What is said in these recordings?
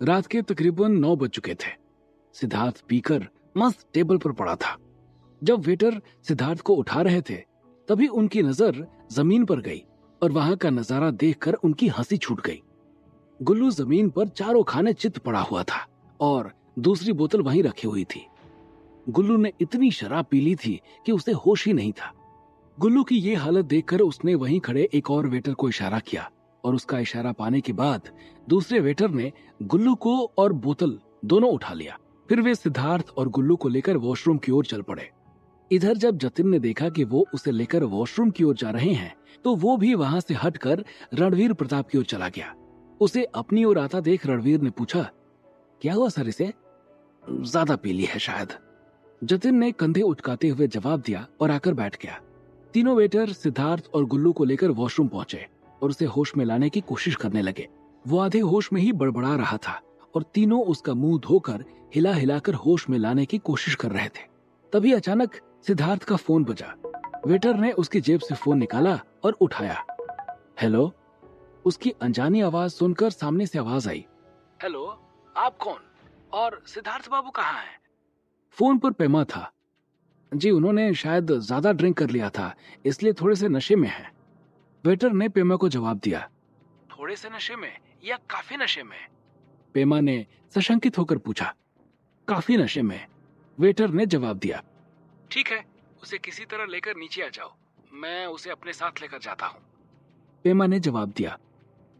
रात के तकरीबन 9 बज चुके थे। सिद्धार्थ पीकर मस्त टेबल पर पड़ा था। जब वेटर सिद्धार्थ को उठा रहे थे तभी उनकी नजर जमीन पर गई और वहां का नजारा देखकर उनकी हंसी छूट गई। गुल्लू जमीन पर चारों खाने चित पड़ा हुआ था और दूसरी बोतल वहीं रखी हुई थी। गुल्लू ने इतनी शराब पी ली थी कि उसे होश ही नहीं था। गुल्लू की ये हालत देखकर उसने वहीं खड़े एक और वेटर को इशारा किया और उसका इशारा पाने के बाद दूसरे वेटर ने गुल्लू को और बोतल दोनों उठा लिया। फिर वे सिद्धार्थ और गुल्लू को लेकर वॉशरूम की ओर चल पड़े। इधर जब जतिन ने देखा कि वो उसे लेकर वॉशरूम की ओर जा रहे हैं तो वो भी वहां से हटकर रणवीर प्रताप की ओर चला गया। उसे अपनी ओर आता देख रणवीर ने पूछा, क्या हुआ सर, इसे ज्यादा पी ली है शायद। जतिन ने कंधे उचकाते हुए जवाब दिया और आकर बैठ गया। तीनों वेटर सिद्धार्थ और गुल्लू को लेकर वॉशरूम पहुंचे और उसे होश में लाने की कोशिश करने लगे। वो आधे होश में ही बड़बड़ा रहा था और तीनों उसका मुंह धोकर हिला हिलाकर होश में लाने की कोशिश कर रहे थे। तभी अचानक सिद्धार्थ का फोन बजा। वेटर ने उसकी जेब से फोन निकाला और उठाया। हेलो। उसकी अनजानी आवाज सुनकर सामने से आवाज आई, हेलो, आप कौन और सिद्धार्थ बाबू कहाँ हैं? फोन पर पेमा था। जी, उन्होंने शायद ज्यादा ड्रिंक कर लिया था इसलिए थोड़े से नशे में हैं। वेटर ने पेमा को जवाब दिया। थोड़े से नशे में या काफी नशे में? पेमा ने सशंकित होकर पूछा। काफी नशे में, वेटर ने जवाब दिया। ठीक है, उसे किसी तरह लेकर नीचे आ जाओ, मैं उसे अपने साथ लेकर जाता हूँ। पेमा ने जवाब दिया।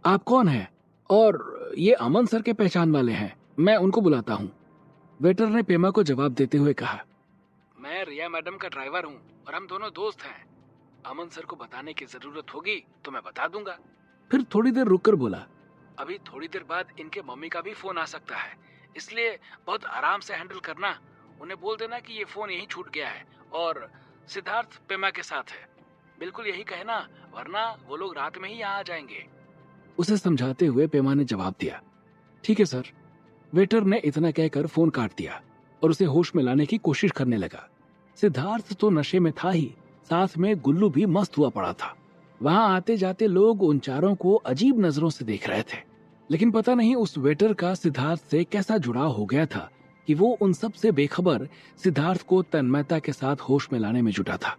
आप कौन हैं? और ये अमन सर के पहचान वाले हैं, मैं उनको बुलाता हूँ। वेटर ने पेमा को जवाब देते हुए कहा, मैं रिया मैडम का ड्राइवर हूँ और हम दोनों दोस्त हैं। अमन सर को बताने की जरूरत होगी तो मैं बता दूंगा। फिर थोड़ी देर रुककर बोला, अभी थोड़ी देर बाद इनके मम्मी का भी फोन आ सकता है, इसलिए बहुत आराम से हैंडल करना। उन्हें बोल देना कि ये फोन यहीं छूट गया है और सिद्धार्थ पेमा के साथ है। बिल्कुल यही कहना, वरना वो लोग रात में ही यहाँ आ जाएंगे। उसे समझाते हुए पेमा ने जवाब दिया, ठीक है सर। वेटर ने इतना कहकर फोन काट दिया और उसे होश में लाने की कोशिश करने लगा। सिद्धार्थ तो नशे में था ही, साथ में गुल्लू भी मस्त हुआ पड़ा था। वहां आते जाते लोग उन चारों को अजीब नजरों से देख रहे थे, लेकिन पता नहीं उस वेटर का सिद्धार्थ से कैसा जुड़ाव हो गया था कि वो उन सब से बेखबर सिद्धार्थ को तन्मयता के साथ होश में लाने में जुटा था।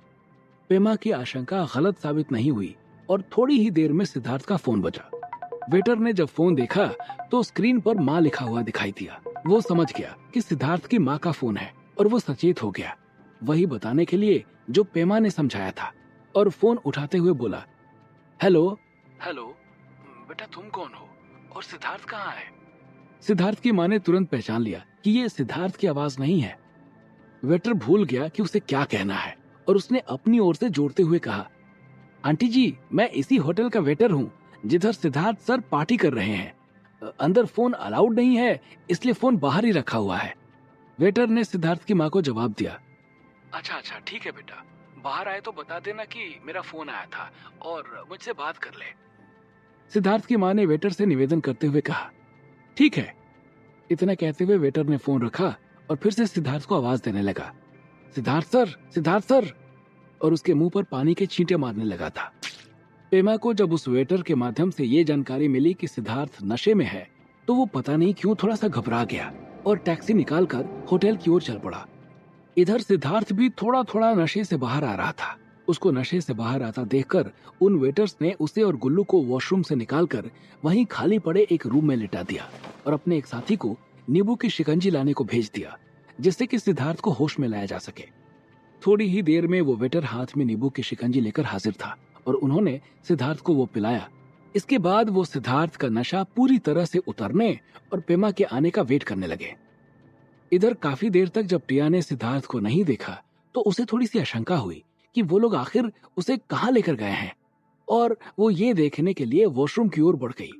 पेमा की आशंका गलत साबित नहीं हुई और थोड़ी ही देर में सिद्धार्थ का फोन बजा। वेटर ने जब फोन देखा तो स्क्रीन पर माँ लिखा हुआ दिखाई दिया। वो समझ गया कि सिद्धार्थ की माँ का फोन है और वो सचेत हो गया, वही बताने के लिए जो पेमा ने समझाया था, और फोन उठाते हुए बोला, हेलो। हेलो बेटा, तुम कौन हो और सिद्धार्थ कहाँ है? सिद्धार्थ की माँ ने तुरंत पहचान लिया कि ये सिद्धार्थ की आवाज नहीं है। वेटर भूल गया कि उसे क्या कहना है और उसने अपनी ओर से जोड़ते हुए कहा, आंटी जी, मैं इसी होटल का वेटर हूँ जिधर सिद्धार्थ सर पार्टी कर रहे हैं। अंदर फोन अलाउड नहीं है, इसलिए फोन बाहर ही रखा हुआ है। वेटर ने सिद्धार्थ की माँ को जवाब दिया, अच्छा अच्छा ठीक है बेटा, बाहर आए तो बता देना कि मेरा फोन आया था और मुझसे बात कर ले। सिद्धार्थ की माँ ने वेटर से निवेदन करते हुए कहा, ठीक है। इतना कहते हुए वेटर ने फोन रखा और फिर से सिद्धार्थ को आवाज देने लगा, सिद्धार्थ सर, सिद्धार्थ सर, और उसके मुंह पर पानी के छींटे मारने लगा था। पेमा को जब उस वेटर के माध्यम से ये जानकारी मिली कि सिद्धार्थ नशे में है तो वो पता नहीं क्यों थोड़ा सा घबरा गया और टैक्सी निकालकर होटल की ओर चल पड़ा। इधर सिद्धार्थ भी थोड़ा थोड़ा नशे से बाहर आ रहा था। उसको नशे से बाहर आता देखकर उन वेटर्स ने उसे और गुल्लू को वॉशरूम से निकालकर वहीं खाली पड़े एक रूम में लिटा दिया और अपने एक साथी को नींबू की शिकंजी लाने को भेज दिया, जिससे कि सिद्धार्थ को होश में लाया जा सके। थोड़ी ही देर में वो वेटर हाथ में नींबू की शिकंजी लेकर हाजिर था और उन्होंने सिद्धार्थ को वो पिलाया। इसके बाद वो सिद्धार्थ का नशा पूरी तरह से उतरने और पेमा के आने का वेट करने लगे। इधर काफी देर तक जब टिया ने सिद्धार्थ को नहीं देखा तो उसे थोड़ी सी आशंका हुई कि वो लोग आखिर उसे कहाँ लेकर गए हैं, और वो ये देखने के लिए वॉशरूम की ओर बढ़ गई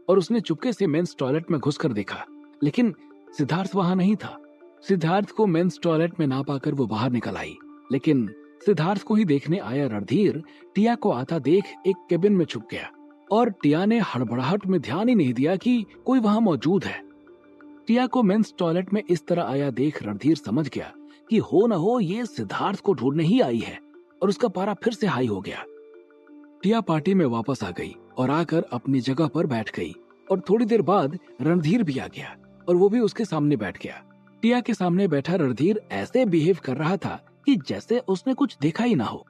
और उसने चुपके से मेंस टॉयलेट में घुसकर देखा, लेकिन सिद्धार्थ वहां नहीं था। सिद्धार्थ को मेंस टॉयलेट में ना पाकर वो बाहर निकल आई, लेकिन सिद्धार्थ को ही देखने आया रणधीर टिया को आता देख एक केबिन में छुप गया और टिया ने हड़बड़ाहट में ध्यान ही नहीं दिया कि कोई वहां मौजूद है। टिया को मेंस टॉयलेट में इस तरह आया देख रणधीर समझ गया कि हो न हो ये सिद्धार्थ को ढूंढने ही आई है और उसका पारा फिर से हाई हो गया। टिया पार्टी में वापस आ गई और आकर अपनी जगह पर बैठ गई और थोड़ी देर बाद रणधीर भी आ गया और वो भी उसके सामने बैठ गया। टिया के सामने बैठा रणधीर ऐसे बिहेव कर रहा था कि जैसे उसने कुछ देखा ही ना हो।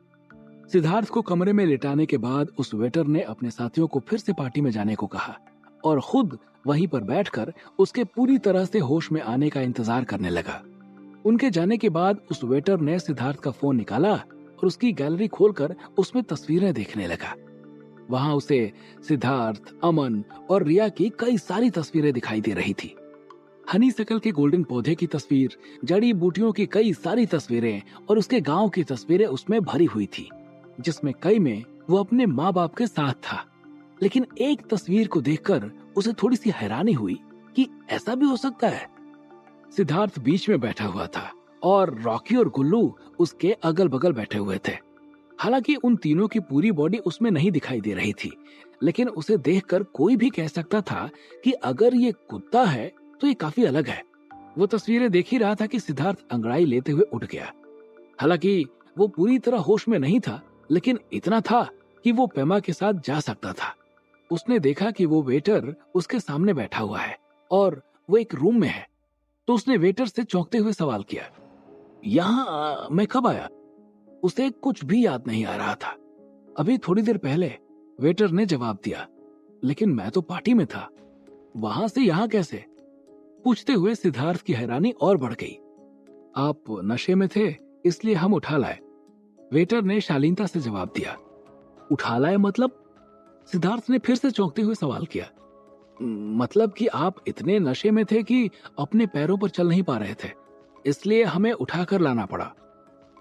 सिद्धार्थ को कमरे में लिटाने के बाद उस वेटर ने अपने साथियों को फिर से पार्टी में जाने को कहा और खुद वहीं पर बैठकर उसके पूरी तरह से होश में आने का इंतजार करने लगा। उनके जाने के बाद उस वेटर ने सिद्धार्थ का फोन निकाला और उसकी गैलरी खोलकर उसमें तस्वीरें देखने लगा। वहां उसे सिद्धार्थ, अमन और रिया की कई सारी तस्वीरें दिखाई दे रही थी। हनी सकल के गोल्डन पौधे की तस्वीर, जड़ी बूटियों की कई सारी तस्वीरें और उसके गांव की तस्वीरें उसमें भरी हुई थी, जिसमें कई में वो अपने माँ बाप के साथ था। लेकिन एक तस्वीर को देखकर उसे थोड़ी सी हैरानी हुई कि ऐसा भी हो सकता है। सिद्धार्थ बीच में बैठा हुआ था और रॉकी और गुल्लू उसके अगल बगल बैठे हुए थे। हालांकि उन तीनों की पूरी बॉडी उसमें नहीं दिखाई दे रही थी, लेकिन उसे देखकर कोई भी कह सकता था कि अगर ये कुत्ता है तो ये काफी अलग है। वो तस्वीरें देख ही रहा था कि सिद्धार्थ अंगड़ाई लेते हुए उठ गया। हालांकि वो पूरी तरह होश में नहीं था, लेकिन इतना था कि वो पेमा के साथ जा सकता था। उसने देखा कि वो वेटर उसके सामने बैठा हुआ है और वो एक रूम में है, तो उसने वेटर से चौंकते हुए सवाल किया, यहाँ मैं कब आया? उसे कुछ भी याद नहीं आ रहा था। अभी थोड़ी देर पहले, वेटर ने जवाब दिया, लेकिन मैं तो पार्टी में था, वहां से यहाँ कैसे? पूछते हुए सिद्धार्थ की हैरानी और बढ़ गई। आप नशे में थे, इसलिए हम उठा लाए, वेटर ने शालीनता से जवाब दिया। उठा लाए मतलब? सिद्धार्थ ने फिर से चौंकते हुए सवाल किया। मतलब कि आप इतने नशे में थे कि अपने पैरों पर चल नहीं पा रहे थे, इसलिए हमें उठाकर लाना पड़ा,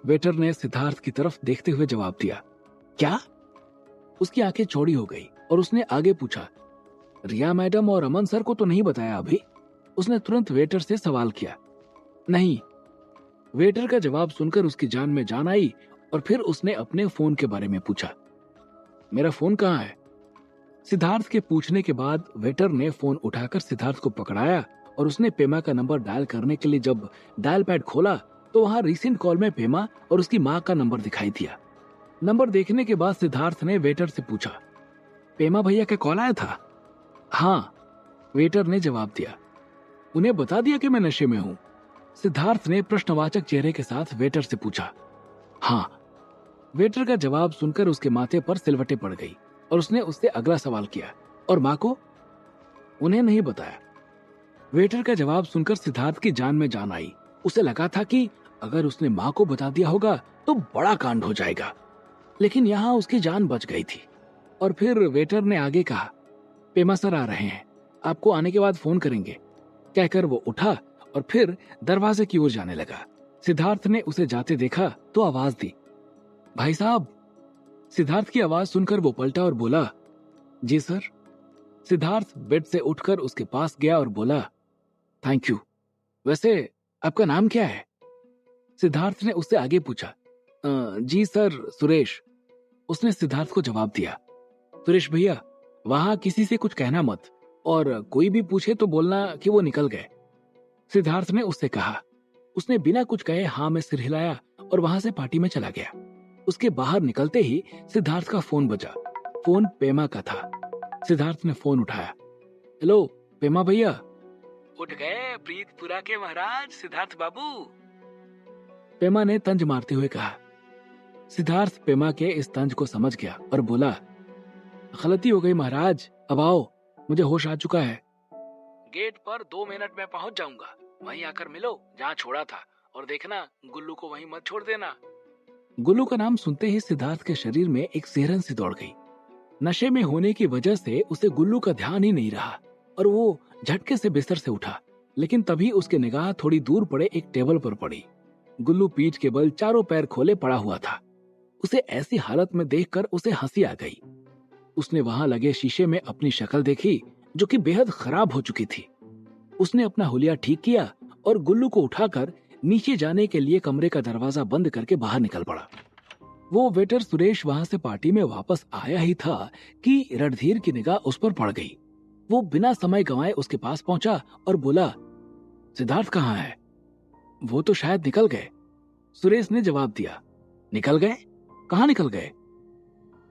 वेटर ने सिद्धार्थ की तरफ देखते हुए जवाब दिया। क्या? उसकी आंखें चौड़ी हो गई और उसने आगे पूछा, रिया मैडम और अमन सर को तो नहीं बताया अभी? उसने तुरंत वेटर से सवाल किया। नहीं। वेटर का जवाब सुनकर उसकी जान में जान आई और फिर उसने अपने फोन के बारे में पूछा। मेरा फोन कहाँ है? सिद्धार्थ के पूछने के बाद वेटर ने फोन उठाकर सिद्धार्थ को पकड़ाया और उसने पेमा का नंबर डायल करने के लिए जब डायल पैड खोला तो वहां रिसेंट कॉल में पेमा और उसकी माँ का नंबर दिखाई दिया। नंबर देखने के बाद सिद्धार्थ ने वेटर से पूछा, पेमा भैया का कॉल आया था? हाँ, वेटर ने जवाब दिया। उन्हें बता दिया कि मैं नशे में हूं? सिद्धार्थ ने प्रश्नवाचक चेहरे के साथ वेटर से पूछा। हाँ। वेटर का जवाब सुनकर उसके माथे पर सिलवटें पड़ गई और उसने उससे अगला सवाल किया, और माँ को? उन्हें नहीं बताया। वेटर का जवाब सुनकर सिद्धार्थ की जान में जान आई। उसे लगा था कि अगर उसने माँ को बता दिया होगा तो बड़ा कांड हो जाएगा, लेकिन यहाँ उसकी जान बच गई थी। और फिर वेटर ने आगे कहा, पेमा सर आ रहे हैं, आपको आने के बाद फोन करेंगे, कहकर वो उठा और फिर दरवाजे की ओर जाने लगा। सिद्धार्थ ने उसे जाते देखा तो आवाज दी, भाई साहब। सिद्धार्थ की आवाज सुनकर वो पलटा और बोला, जी सर। सिद्धार्थ बेड से उठकर उसके पास गया और बोला, थैंक यू। वैसे आपका नाम क्या है? सिद्धार्थ ने उससे आगे पूछा। जी सर, सुरेश। उसने सिद्धार्थ को जवाब दिया। सुरेश भैया, वहां किसी से कुछ कहना मत, और कोई भी पूछे तो बोलना कि वो निकल गए, सिद्धार्थ ने उससे कहा। उसने बिना कुछ कहे हाँ में सिर हिलाया और वहां से पार्टी में चला गया। उसके बाहर निकलते ही सिद्धार्थ का फोन बजा। फोन पेमा का था। सिद्धार्थ ने फोन उठाया। हेलो पेमा भैया। उठ गए प्रीतपुरा के महाराज सिद्धार्थ बाबू, पेमा ने तंज मारते हुए कहा। सिद्धार्थ पेमा के इस तंज को समझ गया और बोला, गलती हो गई महाराज, अब आओ, मुझे होश आ चुका है। गेट पर 2 मिनट में पहुंच जाऊंगा, वहीं आकर मिलो जहां छोड़ा था, और देखना गुल्लू को वहीं मत छोड़ देना। गुल्लू का नाम सुनते ही सिद्धार्थ के शरीर में एक सिहरन सी दौड़ गई। नशे में होने की वजह से उसे गुल्लू का ध्यान ही नहीं रहा और वो झटके से बिस्तर से उठा, लेकिन तभी उसकी निगाह थोड़ी दूर पड़े एक टेबल पर पड़ी। गुल्लू पीठ के बल चारों पैर खोले पड़ा हुआ था। उसे ऐसी हालत में देखकर उसे हंसी आ गई। उसने वहां लगे शीशे में अपनी शक्ल देखी जो कि बेहद खराब हो चुकी थी। उसने अपना हुलिया ठीक किया और गुल्लू को उठाकर नीचे जाने के लिए कमरे का दरवाजा बंद करके बाहर निकल पड़ा। वो वेटर सुरेश वहां से पार्टी में वापस आया ही था कि रणधीर की निगाह उस पर पड़ गई। वो बिना समय गंवाए उसके पास पहुंचा और बोला, सिद्धार्थ कहाँ है? वो तो शायद निकल गए, सुरेश ने जवाब दिया। निकल गए? कहाँ निकल गए?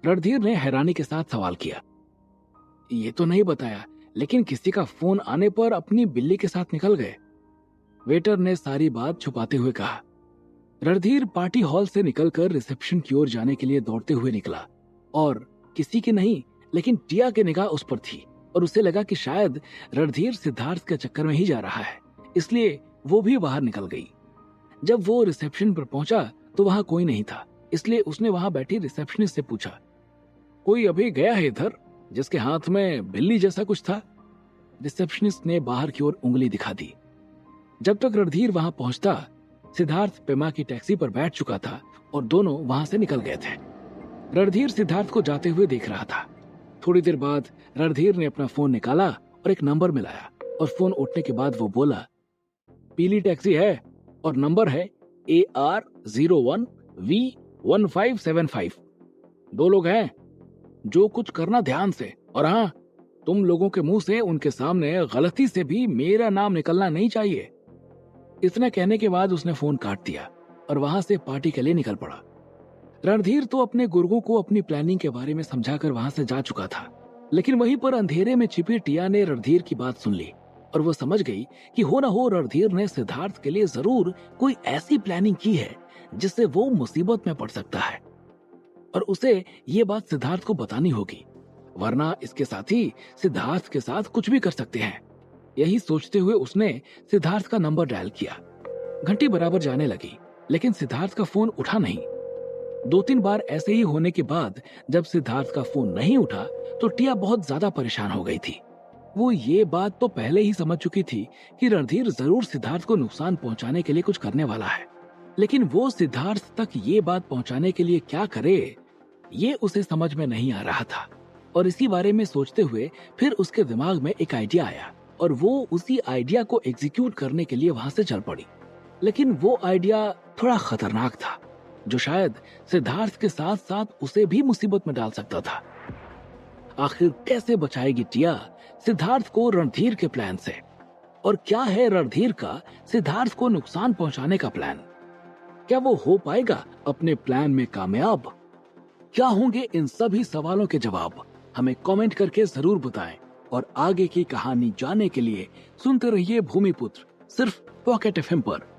रणधीर ने हैरानी के साथ सवाल किया। ये तो नहीं बताया, लेकिन किसी का फोन आने पर अपनी बिल्ली के साथ निकल गए। वेटर ने सारी बात छुपाते हुए कहा। रणधीर पार्टी हॉल से निकलकर रिसेप्शन की ओर जाने के लिए दौड़ते हुए निकला और किसी की नहीं लेकिन टिया की निगाह उस पर थी और उसे लगा कि शायद रणधीर सिद्धार्थ के चक्कर में ही जा रहा है, इसलिए वो भी बाहर निकल गई। जब वो रिसेप्शन पर पहुंचा तो वहां कोई नहीं था, इसलिए उसने वहां बैठी रिसेप्शनिस्ट से पूछा, कोई अभी गया है इधर जिसके हाथ में बिल्ली जैसा कुछ था? रिसेप्शनिस्ट ने बाहर की ओर उंगली दिखा दी। जब तक रणधीर वहां पहुंचता सिद्धार्थ पेमा की टैक्सी पर बैठ चुका था और दोनों वहां से निकल गए थे। रणधीर सिद्धार्थ को जाते हुए देख रहा था। थोड़ी देर बाद रणधीर ने अपना फोन निकाला और एक नंबर मिलाया और फोन उठने के बाद वो बोला, पीली टैक्सी है और नंबर है AR01V1575। 2 लोग हैं, जो कुछ करना ध्यान से, और हाँ, तुम लोगों के मुंह से उनके सामने गलती से भी मेरा नाम निकलना नहीं चाहिए। इतना कहने के बाद उसने फोन काट दिया और वहां से पार्टी के लिए निकल पड़ा। रणधीर तो अपने गुर्गों को अपनी प्लानिंग के बारे में समझाकर वहां से जा चुका था, लेकिन वहीं पर अंधेरे में छिपी टिया ने रणधीर की बात सुन ली और वो समझ गई कि हो ना हो रणधीर ने सिद्धार्थ के लिए जरूर कोई ऐसी प्लानिंग की है जिससे वो मुसीबत में पड़ सकता है और उसे ये बात सिद्धार्थ को बतानी होगी, वरना इसके साथी सिद्धार्थ के साथ कुछ भी कर सकते हैं। यही सोचते हुए उसने सिद्धार्थ का नंबर डायल किया। घंटी बराबर जाने लगी, लेकिन सिद्धार्थ का फोन उठा नहीं। 2-3 बार ऐसे ही होने के बाद जब सिद्धार्थ का फोन नहीं उठा तो टिया बहुत ज्यादा परेशान हो गई थी। वो ये बात तो पहले ही समझ चुकी थी कि रणधीर जरूर सिद्धार्थ को नुकसान पहुंचाने के लिए कुछ करने वाला है, लेकिन वो सिद्धार्थ तक ये बात पहुंचाने के लिए क्या करे, ये उसे समझ में नहीं आ रहा था। और इसी बारे में सोचते हुए फिर उसके दिमाग में एक आइडिया आया और वो उसी आइडिया को एग्जीक्यूट करने के लिए वहां से चल पड़ी। लेकिन वो आइडिया थोड़ा खतरनाक था, जो शायद सिद्धार्थ के साथ साथ उसे भी मुसीबत में डाल सकता था। आखिर कैसे बचाएगी टिया सिद्धार्थ को रणधीर के प्लान से? और क्या है रणधीर का सिद्धार्थ को नुकसान पहुंचाने का प्लान? क्या वो हो पाएगा अपने प्लान में कामयाब? क्या होंगे इन सभी सवालों के जवाब? हमें कमेंट करके जरूर बताएं और आगे की कहानी जानने के लिए सुनते रहिए भूमिपुत्र, सिर्फ पॉकेट एफएम पर।